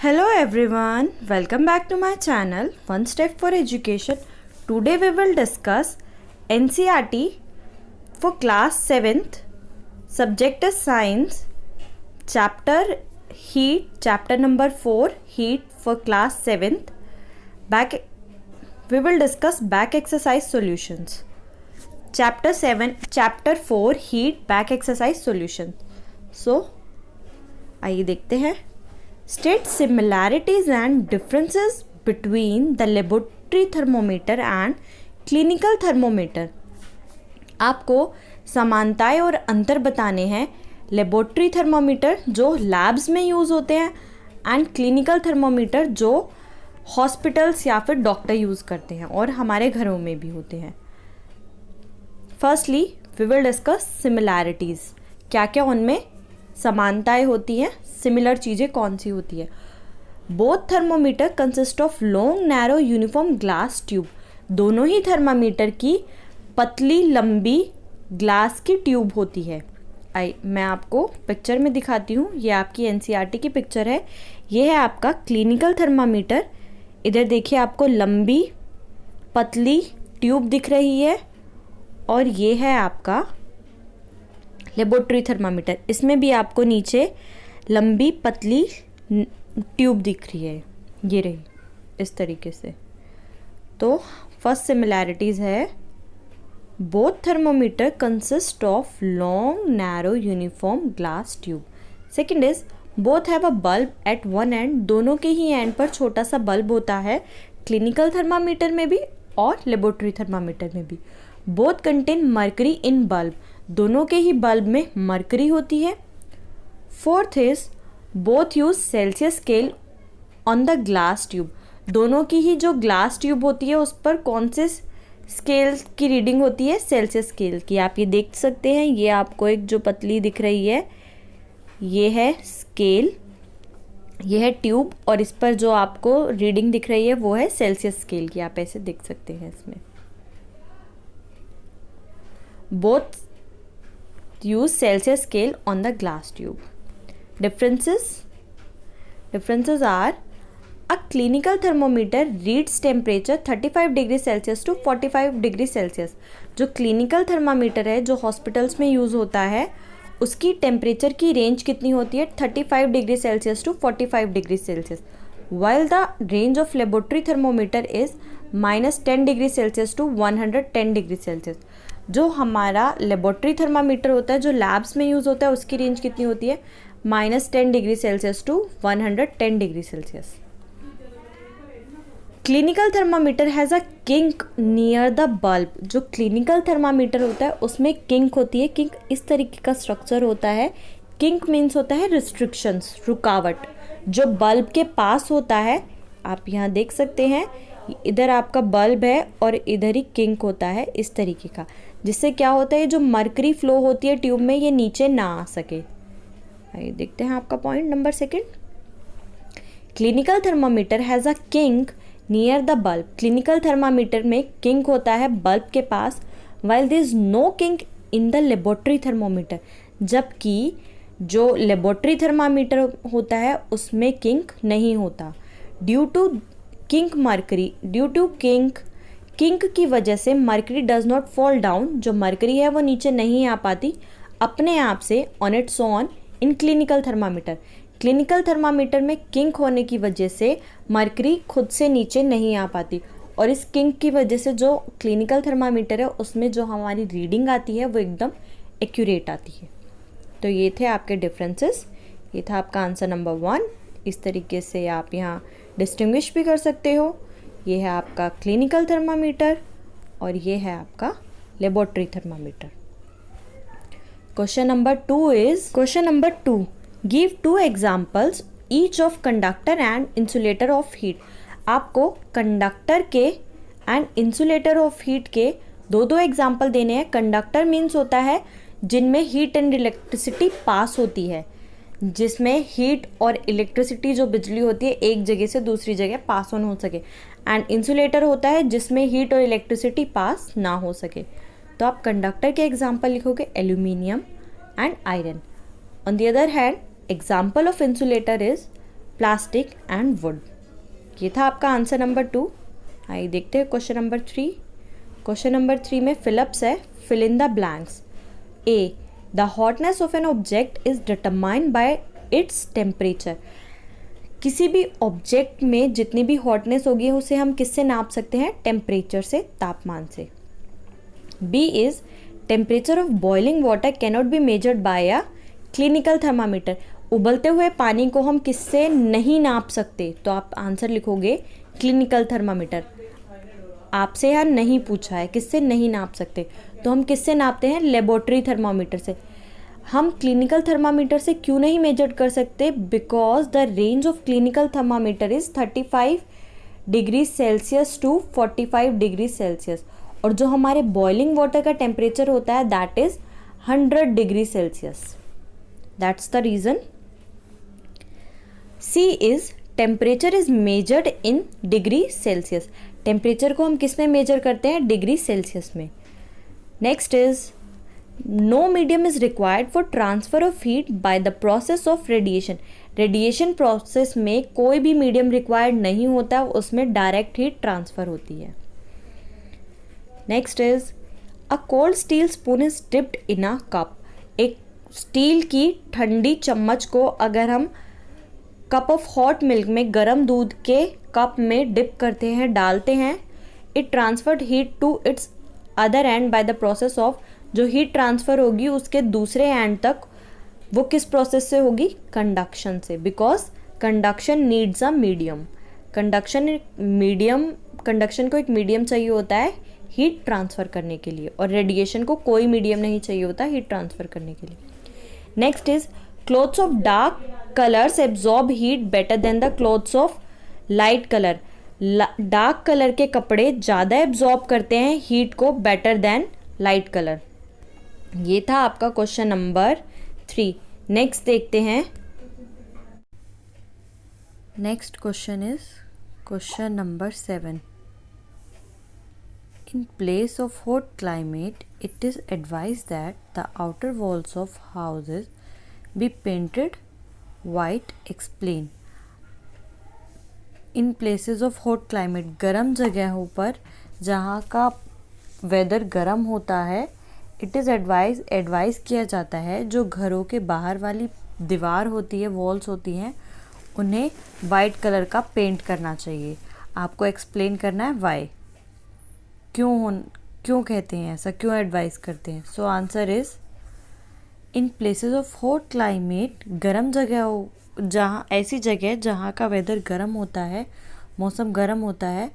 Hello everyone, welcome back to my channel One Step for Education. Today we will discuss NCERT for class 7th, subject is science, chapter heat, chapter number 4 heat for class 7th. We will discuss back exercise solutions. Chapter 4 heat back exercise solution. So आइए देखते हैं. State similarities and differences between the laboratory thermometer and clinical thermometer. आपको समानताएं और अंतर बताने हैं laboratory thermometer जो लैब्स में यूज़ होते हैं एंड क्लिनिकल थर्मोमीटर जो हॉस्पिटल्स या फिर डॉक्टर यूज़ करते हैं और हमारे घरों में भी होते हैं. Firstly we will discuss similarities. क्या क्या उनमें समानताएं होती हैं, सिमिलर चीज़ें कौन सी होती है. Both thermometer consist of long narrow uniform glass tube. दोनों ही थर्मामीटर की पतली लंबी ग्लास की ट्यूब होती है. मैं आपको पिक्चर में दिखाती हूँ. ये आपकी एनसीईआरटी की पिक्चर है. ये है आपका क्लिनिकल थर्मामीटर. इधर देखिए आपको लंबी पतली ट्यूब दिख रही है और ये है आपका लेबोरेटरी थर्मामीटर. इसमें भी आपको नीचे लंबी पतली ट्यूब दिख रही है. ये रही इस तरीके से. तो फर्स्ट सिमिलैरिटीज़ है both thermometer consist of long narrow uniform glass tube. Second is both have a bulb at one end. दोनों के ही एंड पर छोटा सा बल्ब होता है क्लिनिकल थर्मामीटर में भी और लेबोरेटरी थर्मामीटर में भी. बोथ कंटेन मर्करी इन बल्ब. दोनों के ही बल्ब में मर्करी होती है. Fourth is both use Celsius scale on the glass tube. दोनों की ही जो ग्लास ट्यूब होती है उस पर कौन से स्केल की रीडिंग होती है, सेल्सियस स्केल की. आप ये देख सकते हैं. ये आपको एक जो पतली दिख रही है ये है स्केल, ये है ट्यूब और इस पर जो आपको रीडिंग दिख रही है वो है सेल्सियस स्केल की. आप ऐसे देख सकते हैं. इसमें both use Celsius scale on the glass tube. Differences are a clinical thermometer reads temperature 35 degree Celsius to 45 degree Celsius. जो क्लिनिकल थर्मामीटर है जो हॉस्पिटल्स में यूज़ होता है उसकी टेम्परेचर की रेंज कितनी होती है 35 degree Celsius to 45 degree Celsius. while the range of laboratory thermometer is -10 degree Celsius to 110 degree Celsius. जो हमारा लेबोरेटरी थर्मामीटर होता है जो लैब्स में यूज़ होता है उसकी रेंज कितनी होती है -10 degree Celsius to 110 degree Celsius. Clinical thermometer has a kink near the bulb. जो क्लिनिकल थर्मामीटर होता है उसमें किंक होती है. किंक इस तरीके का स्ट्रक्चर होता है. किंक मीन्स होता है रिस्ट्रिक्शंस, रुकावट. जो बल्ब के पास होता है आप यहाँ देख सकते हैं. इधर आपका बल्ब है और इधर ही किंक होता है इस तरीके का, जिससे क्या होता है जो मर्करी फ्लो होती है ट्यूब में ये नीचे ना आ सके. आइए देखते हैं आपका point number second. Clinical thermometer has a kink near the bulb. Clinical thermometer में किंक होता है बल्ब के पास. While there is no kink in the laboratory thermometer. जबकि जो लेबोरेटरी थर्मामीटर होता है उसमें किंक नहीं होता. Due to kink mercury, due to kink की वजह से mercury does not fall down. जो मर्करी है वो नीचे नहीं आ पाती अपने आप से on its own in clinical thermometer. Clinical thermometer में किंक होने की वजह से मर्करी खुद से नीचे नहीं आ पाती और इस किंक की वजह से जो क्लिनिकल थर्मामीटर है उसमें जो हमारी रीडिंग आती है वो एकदम एक्यूरेट आती है. तो ये थे आपके डिफरेंसेस. ये था आपका आंसर नंबर 1. इस तरीके से आप यहाँ डिस्टिंग्विश भी कर सकते हो. ये है आपका क्लिनिकल थर्मामीटर और ये है आपका laboratory thermometer. Question number 2 give 2 examples each of conductor and insulator of heat. आपको कंडक्टर के एंड इंसुलेटर ऑफ हीट के दो एग्जाम्पल देने हैं. कंडक्टर मीन्स होता है जिनमें हीट एंड इलेक्ट्रिसिटी पास होती है, जिसमें हीट और इलेक्ट्रिसिटी जो बिजली होती है एक जगह से दूसरी जगह पास ऑन हो सके. एंड इंसुलेटर होता है जिसमें हीट और इलेक्ट्रिसिटी पास ना हो सके. तो आप कंडक्टर के एग्जाम्पल लिखोगे aluminium and iron. On the other hand example of insulator is plastic and would. ये था आपका आंसर नंबर 2। आइए देखते हैं क्वेश्चन नंबर 3। क्वेश्चन नंबर 3 में फिलअप्स है, fill in the blanks. A, the hotness of an object is determined by its temperature. किसी भी ऑब्जेक्ट में जितनी भी हॉटनेस होगी उसे हम किससे नाप सकते हैं? टेम्परेचर से, तापमान से। B is temperature of boiling water cannot be measured by a clinical thermometer. उबलते हुए पानी को हम किससे नहीं नाप सकते? तो आप आंसर लिखोगे क्लिनिकल थर्मामीटर। आपसे यहाँ नहीं पूछा है किससे नहीं नाप सकते, तो हम किससे नापते हैं? लेबोरेटरी थर्मामीटर से। हम क्लिनिकल थर्मामीटर से क्यों नहीं मेजर कर सकते? Because the range of clinical thermometer is 35 degree Celsius to 45 degree Celsius, और जो हमारे बॉइलिंग वाटर का टेम्परेचर होता है that is 100 degree Celsius. That's the reason. C is temperature is measured in degree Celsius. Temperature को हम किस में मेजर करते हैं? डिग्री सेल्सियस में। Next is no medium is required for transfer of heat by the process of radiation. Radiation process में कोई भी मीडियम रिक्वायर्ड नहीं होता, उसमें डायरेक्ट हीट ट्रांसफर होती है। Next is a cold steel spoon is dipped in a cup. एक steel की ठंडी चम्मच को अगर हम कप ऑफ हॉट मिल्क में गर्म दूध के कप में डिप करते हैं, डालते हैं, it transferred heat to its other end by the process of. जो हीट ट्रांसफ़र होगी उसके दूसरे एंड तक वो किस प्रोसेस से होगी? कंडक्शन से, because conduction needs a medium. Conduction को एक मीडियम चाहिए होता है हीट ट्रांसफ़र करने के लिए, और रेडिएशन को कोई मीडियम नहीं चाहिए होता हीट ट्रांसफ़र करने के लिए। Next is clothes of dark colours absorb heat better than the clothes of light colour. Dark colour के कपड़े ज़्यादा एब्जॉर्ब करते हैं हीट को बेटर देन लाइट कलर। ये था आपका क्वेश्चन नंबर 3। नेक्स्ट देखते हैं। Next question is question number 7। In place of hot climate, it is advised that the outer walls of houses be painted white. Explain. In places of hot climate, गर्म जगहों पर जहाँ का weather गर्म होता है, इट इज़ एडवाइज़ किया जाता है जो घरों के बाहर वाली दीवार होती है, वॉल्स होती हैं, उन्हें वाइट कलर का पेंट करना चाहिए। आपको एक्सप्लेन करना है वाई, क्यों कहते हैं ऐसा, क्यों एडवाइस करते हैं। सो answer is in places of hot climate, गर्म जगह, जहाँ ऐसी जगह जहाँ का वेदर गर्म होता है, मौसम गर्म होता है,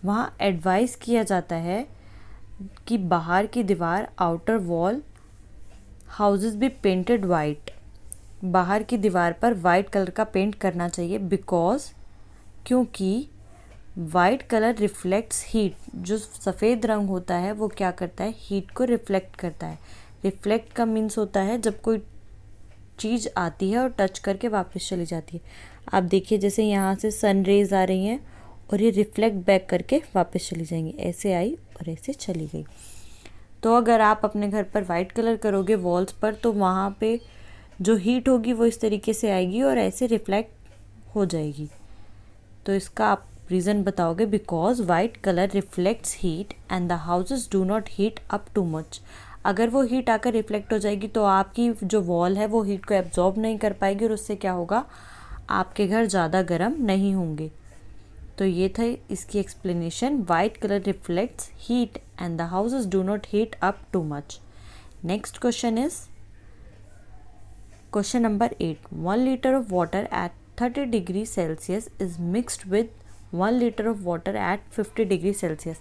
वहाँ एडवाइस किया जाता है कि बाहर की दीवार, आउटर वॉल हाउसेस भी पेंटेड वाइट। बाहर की दीवार पर वाइट कलर का पेंट करना चाहिए, बिकॉज क्योंकि वाइट कलर रिफ्लेक्ट्स हीट। जो सफ़ेद रंग होता है वो क्या करता है? हीट को रिफ्लेक्ट करता है। रिफ्लेक्ट का मीन्स होता है जब कोई चीज़ आती है और टच करके वापस चली जाती है। आप देखिए जैसे यहाँ से सन रेज आ रही हैं और ये रिफ्लेक्ट बैक करके वापस चली जाएंगी, ऐसे आई और ऐसे चली गई। तो अगर आप अपने घर पर वाइट कलर करोगे वॉल्स पर, तो वहाँ पे जो हीट होगी वो इस तरीके से आएगी और ऐसे रिफ्लेक्ट हो जाएगी। तो इसका आप रीज़न बताओगे, because white colour reflects heat and the houses do not heat up too much. अगर वो हीट आकर रिफ्लेक्ट हो जाएगी तो आपकी जो वॉल है वो हीट को एब्जॉर्ब नहीं कर पाएगी और उससे क्या होगा? आपके घर ज़्यादा गर्म नहीं होंगे। तो ये था इसकी explanation, white colour reflects heat and the houses do not heat up too much. Next question is question number 8। 1 litre of water at 30 degree Celsius is mixed with 1 litre of water at 50 degree Celsius.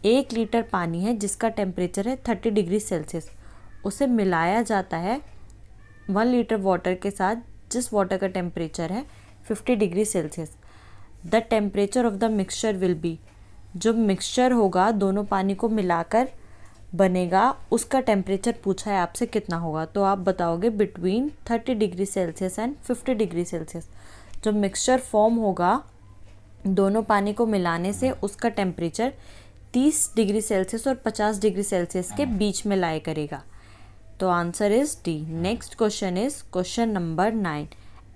1 litre पानी है जिसका temperature है 30 degree Celsius, उसे मिलाया जाता है 1 litre water के साथ जिस वाटर का टेम्परेचर है 50 degree Celsius. The temperature of the mixture will be, जो मिक्सचर होगा दोनों पानी को मिलाकर बनेगा उसका टेम्परेचर पूछा है आपसे कितना होगा। तो आप बताओगे between 30 degree Celsius and 50 degree Celsius. जो मिक्सचर फॉर्म होगा दोनों पानी को मिलाने से उसका टेम्परेचर 30 डिग्री सेल्सियस और 50 डिग्री सेल्सियस के बीच में लाया करेगा। तो answer is D. Next question is question number 9।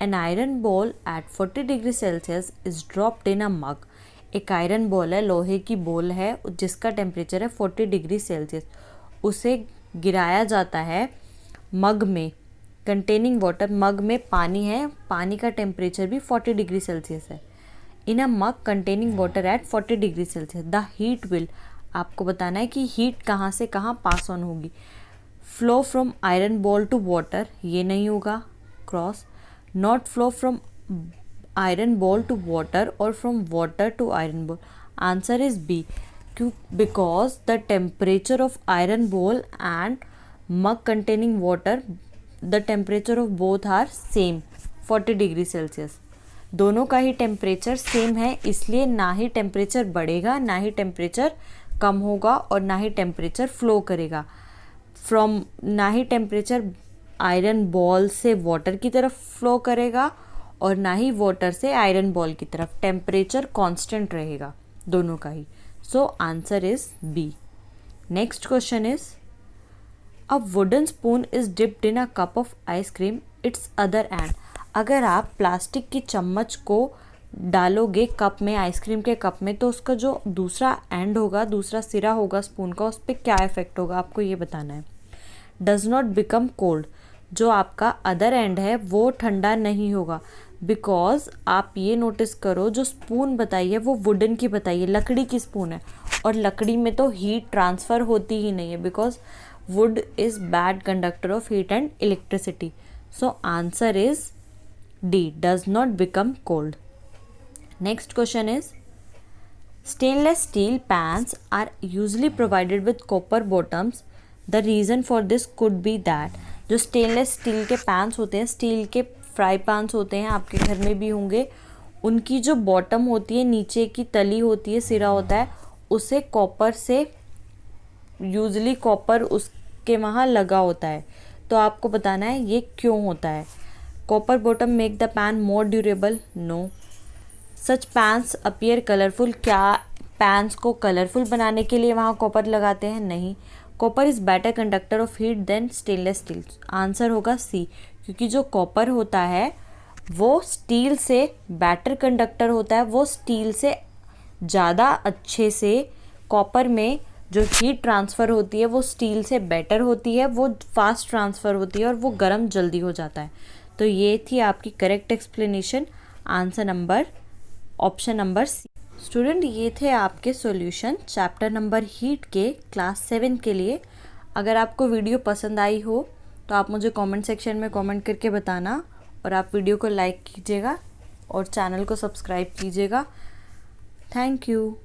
An iron ball at 40 degree Celsius is dropped in a mug. एक आयरन बॉल है, लोहे की बॉल है जिसका टेम्परेचर है 40 डिग्री सेल्सियस, उसे गिराया जाता है मग में कंटेनिंग वाटर। मग में पानी है, पानी का टेम्परेचर भी 40 डिग्री सेल्सियस है। In a mug containing water at 40 degree Celsius the heat will, आपको बताना है कि हीट कहाँ से कहाँ पास ऑन होगी। Flow from iron ball to water, ये नहीं होगा, cross. Not flow from iron ball to water और from water to iron ball, answer is B. क्यों? Because the temperature of iron ball and mug containing water, the temperature of both are same 40 degree Celsius. दोनों का ही temperature same है, इसलिए ना ही temperature बढ़ेगा ना ही टेम्परेचर कम होगा और ना ही टेम्परेचर फ्लो करेगा फ्रॉम, ना ही टेम्परेचर आयरन बॉल से वाटर की तरफ फ्लो करेगा और ना ही वाटर से आयरन बॉल की तरफ। टेम्परेचर कांस्टेंट रहेगा दोनों का ही। So answer is B. Next question is a wooden spoon is dipped in a cup of ice cream, it's other end. अगर आप प्लास्टिक की चम्मच को डालोगे कप में, आइसक्रीम के कप में, तो उसका जो दूसरा एंड होगा, दूसरा सिरा होगा स्पून का, उस पर क्या इफेक्ट होगा आपको ये बताना है। डज नॉट बिकम कोल्ड, जो आपका अदर एंड है वो ठंडा नहीं होगा। बिकॉज आप ये नोटिस करो, जो स्पून बताई है वो वुडन की बताई है, लकड़ी की स्पून है, और लकड़ी में तो हीट ट्रांसफ़र होती ही नहीं है, because wood is bad conductor of heat and electricity. So answer is D, does not become cold. Next question is stainless steel pans are usually provided with copper bottoms. The reason for this could be that जो stainless steel के पैंस होते हैं, steel के fry पैंस होते हैं, आपके घर में भी होंगे, उनकी जो बॉटम होती है, नीचे की तली होती है, सिरा होता है, उसे कॉपर से, यूजली कॉपर उसके वहाँ लगा होता है। तो आपको बताना है ये क्यों होता है। Copper bottom make the pan more durable, no. Such pans appear colourful, क्या पैंस को कलरफुल बनाने के लिए वहाँ कॉपर लगाते हैं, नहीं। Copper is better conductor of heat than stainless steel, answer होगा सी, क्योंकि जो कॉपर होता है वो स्टील से बेटर कंडक्टर होता है, वो स्टील से ज़्यादा अच्छे से, कॉपर में जो हीट ट्रांसफ़र होती है वो स्टील से बेटर होती है, वो फास्ट ट्रांसफ़र होती है और वो गर्म जल्दी हो जाता है। तो ये थी आपकी correct explanation, answer number option number C. Student, ये थे आपके सॉल्यूशन चैप्टर नंबर हीट के क्लास 7 के लिए। अगर आपको वीडियो पसंद आई हो तो आप मुझे कमेंट सेक्शन में कमेंट करके बताना, और आप वीडियो को लाइक कीजिएगा और चैनल को सब्सक्राइब कीजिएगा। Thank you.